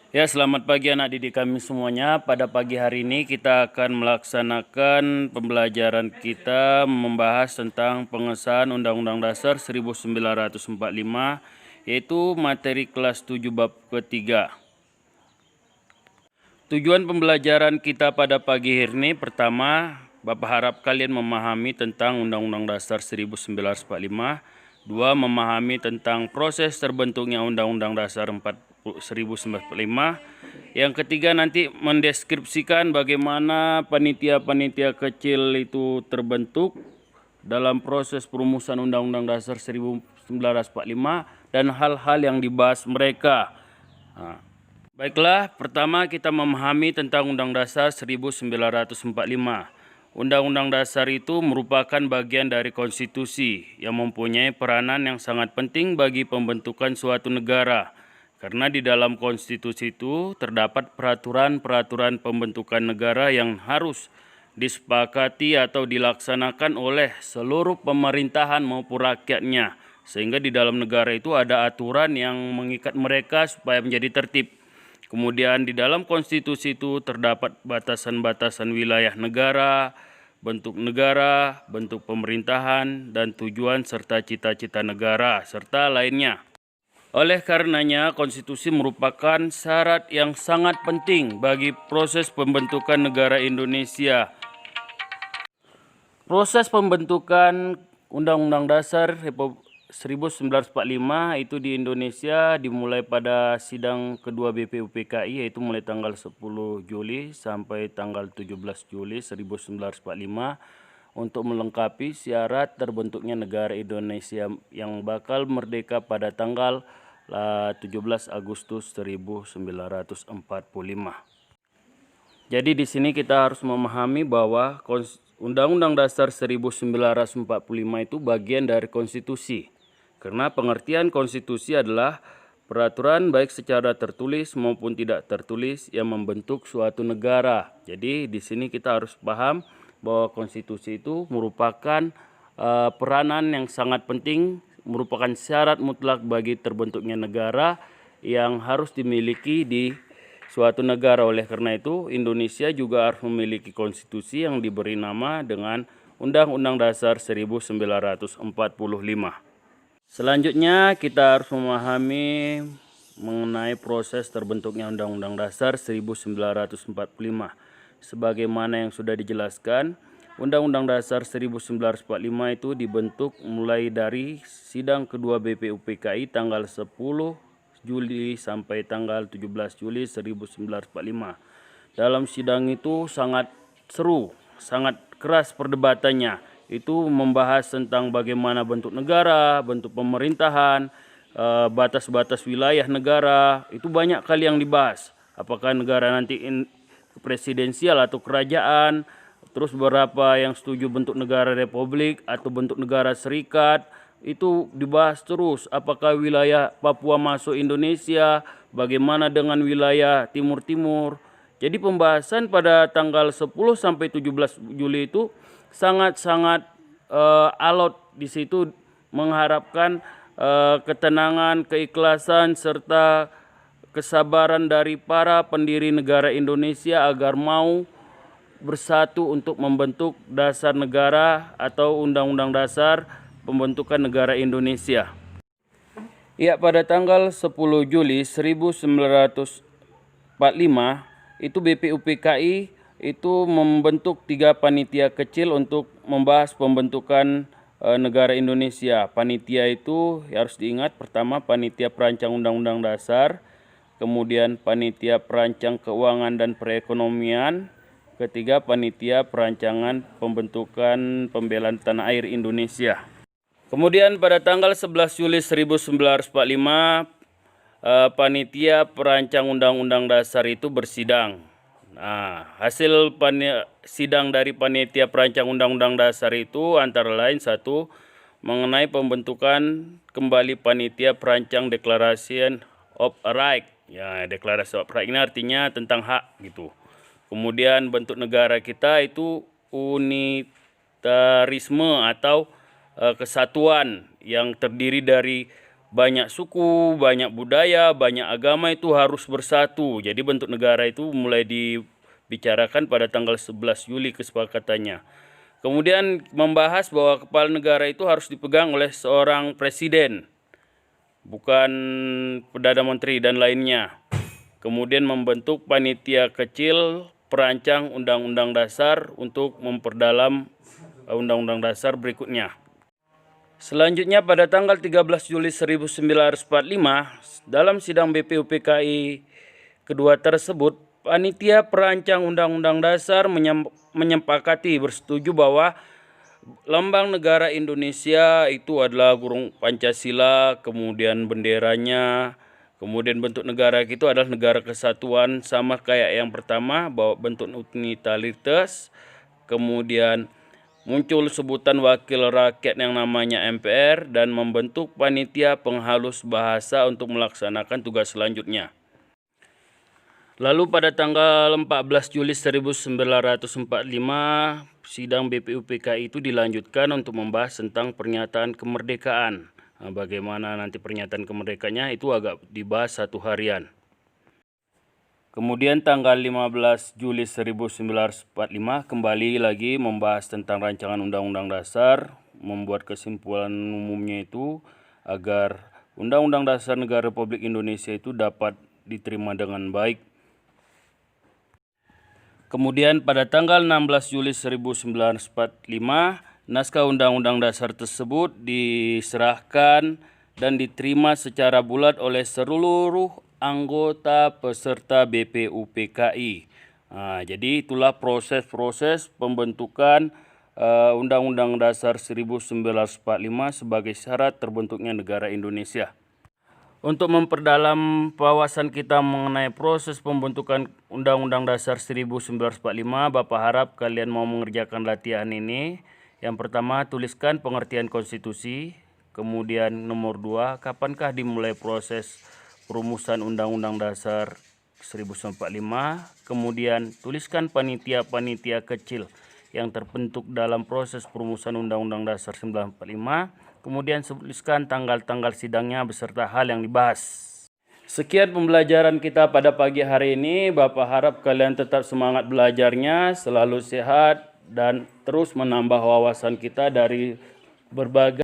Ya, selamat pagi anak didik kami semuanya. Pada pagi hari ini kita akan melaksanakan pembelajaran kita membahas tentang pengesahan Undang-Undang Dasar 1945, yaitu materi kelas 7 bab ketiga. Tujuan pembelajaran kita pada pagi hari ini, pertama, Bapak harap kalian memahami tentang Undang-Undang Dasar 1945. Dua, memahami tentang proses terbentuknya Undang-Undang Dasar 1945. Yang ketiga, nanti mendeskripsikan bagaimana panitia-panitia kecil itu terbentuk dalam proses perumusan Undang-Undang Dasar 1945 dan hal-hal yang dibahas mereka. Baiklah, pertama kita memahami tentang Undang-Undang Dasar 1945. Undang-Undang Dasar itu merupakan bagian dari konstitusi yang mempunyai peranan yang sangat penting bagi pembentukan suatu negara. Karena di dalam konstitusi itu terdapat peraturan-peraturan pembentukan negara yang harus disepakati atau dilaksanakan oleh seluruh pemerintahan maupun rakyatnya. Sehingga di dalam negara itu ada aturan yang mengikat mereka supaya menjadi tertib. Kemudian di dalam konstitusi itu terdapat batasan-batasan wilayah negara, bentuk pemerintahan, dan tujuan serta cita-cita negara, serta lainnya. Oleh karenanya, konstitusi merupakan syarat yang sangat penting bagi proses pembentukan negara Indonesia. Proses pembentukan Undang-Undang Dasar 1945 itu di Indonesia dimulai pada sidang kedua BPUPKI, yaitu mulai tanggal 10 Juli sampai tanggal 17 Juli 1945 untuk melengkapi syarat terbentuknya negara Indonesia yang bakal merdeka pada tanggal 17 Agustus 1945. Jadi di sini kita harus memahami bahwa Undang-Undang Dasar 1945 itu bagian dari konstitusi. Karena pengertian konstitusi adalah peraturan baik secara tertulis maupun tidak tertulis yang membentuk suatu negara. Jadi di sini kita harus paham bahwa konstitusi itu merupakan peranan yang sangat penting, merupakan syarat mutlak bagi terbentuknya negara yang harus dimiliki di suatu negara. Oleh karena itu, Indonesia juga harus memiliki konstitusi yang diberi nama dengan Undang-Undang Dasar 1945. Selanjutnya kita harus memahami mengenai proses terbentuknya Undang-Undang Dasar 1945. Sebagaimana yang sudah dijelaskan, Undang-Undang Dasar 1945 itu dibentuk mulai dari sidang kedua BPUPKI tanggal 10 Juli sampai tanggal 17 Juli 1945. Dalam sidang itu sangat seru, sangat keras perdebatannya. Itu membahas tentang bagaimana bentuk negara, bentuk pemerintahan, batas-batas wilayah negara. Itu banyak kali yang dibahas. Apakah negara nanti presidensial atau kerajaan, terus berapa yang setuju bentuk negara republik atau bentuk negara serikat. Itu dibahas terus. Apakah wilayah Papua masuk Indonesia, bagaimana dengan wilayah Timur-Timur. Jadi pembahasan pada tanggal 10 sampai 17 Juli itu sangat-sangat alot di situ, mengharapkan ketenangan, keikhlasan serta kesabaran dari para pendiri negara Indonesia agar mau bersatu untuk membentuk dasar negara atau Undang-Undang Dasar Pembentukan Negara Indonesia. Ya, pada tanggal 10 Juli 1945 itu BPUPKI itu membentuk 3 panitia kecil untuk membahas pembentukan negara Indonesia. Panitia itu harus diingat, pertama panitia perancang Undang-Undang Dasar, kemudian panitia perancang keuangan dan perekonomian, ketiga panitia perancangan pembentukan pembelaan tanah air Indonesia. Kemudian pada tanggal 11 Juli 1945 panitia perancang Undang-Undang Dasar itu bersidang. Nah, hasil sidang dari panitia perancang Undang-Undang Dasar itu antara lain satu, mengenai pembentukan kembali panitia perancang Declaration of Right. Ya, Declaration of Right ini artinya tentang hak gitu. Kemudian bentuk negara kita itu unitarisme atau kesatuan yang terdiri dari banyak suku, banyak budaya, banyak agama itu harus bersatu. Jadi bentuk negara itu mulai dibicarakan pada tanggal 11 Juli kesepakatannya. Kemudian membahas bahwa kepala negara itu harus dipegang oleh seorang presiden, bukan perdana menteri dan lainnya. Kemudian membentuk panitia kecil perancang Undang-Undang Dasar untuk memperdalam Undang-Undang Dasar berikutnya. Selanjutnya pada tanggal 13 Juli 1945 dalam sidang BPUPKI kedua tersebut, panitia perancang Undang-Undang Dasar menyepakati bersetuju bahwa lambang negara Indonesia itu adalah burung Pancasila, kemudian benderanya, kemudian bentuk negara itu adalah negara kesatuan sama kayak yang pertama, bahwa bentuk unitaritas, kemudian muncul sebutan wakil rakyat yang namanya MPR dan membentuk panitia penghalus bahasa untuk melaksanakan tugas selanjutnya. Lalu pada tanggal 14 Juli 1945, sidang BPUPKI itu dilanjutkan untuk membahas tentang pernyataan kemerdekaan. Nah, bagaimana nanti pernyataan kemerdekaannya itu agak dibahas 1 harian. Kemudian tanggal 15 Juli 1945 kembali lagi membahas tentang rancangan Undang-Undang Dasar, membuat kesimpulan umumnya itu agar Undang-Undang Dasar Negara Republik Indonesia itu dapat diterima dengan baik. Kemudian pada tanggal 16 Juli 1945, naskah Undang-Undang Dasar tersebut diserahkan dan diterima secara bulat oleh seluruh anggota peserta BPUPKI. Nah, jadi itulah proses-proses pembentukan Undang-Undang Dasar 1945 sebagai syarat terbentuknya negara Indonesia. Untuk memperdalam wawasan kita mengenai proses pembentukan Undang-Undang Dasar 1945, Bapak harap kalian mau mengerjakan latihan ini. Yang pertama, tuliskan pengertian konstitusi. Kemudian nomor 2, kapankah dimulai proses perumusan Undang-Undang Dasar 1945. Kemudian tuliskan panitia-panitia kecil yang terbentuk dalam proses perumusan Undang-Undang Dasar 1945. Kemudian tuliskan tanggal-tanggal sidangnya beserta hal yang dibahas. Sekian pembelajaran kita pada pagi hari ini. Bapak harap kalian tetap semangat belajarnya, selalu sehat, dan terus menambah wawasan kita dari berbagai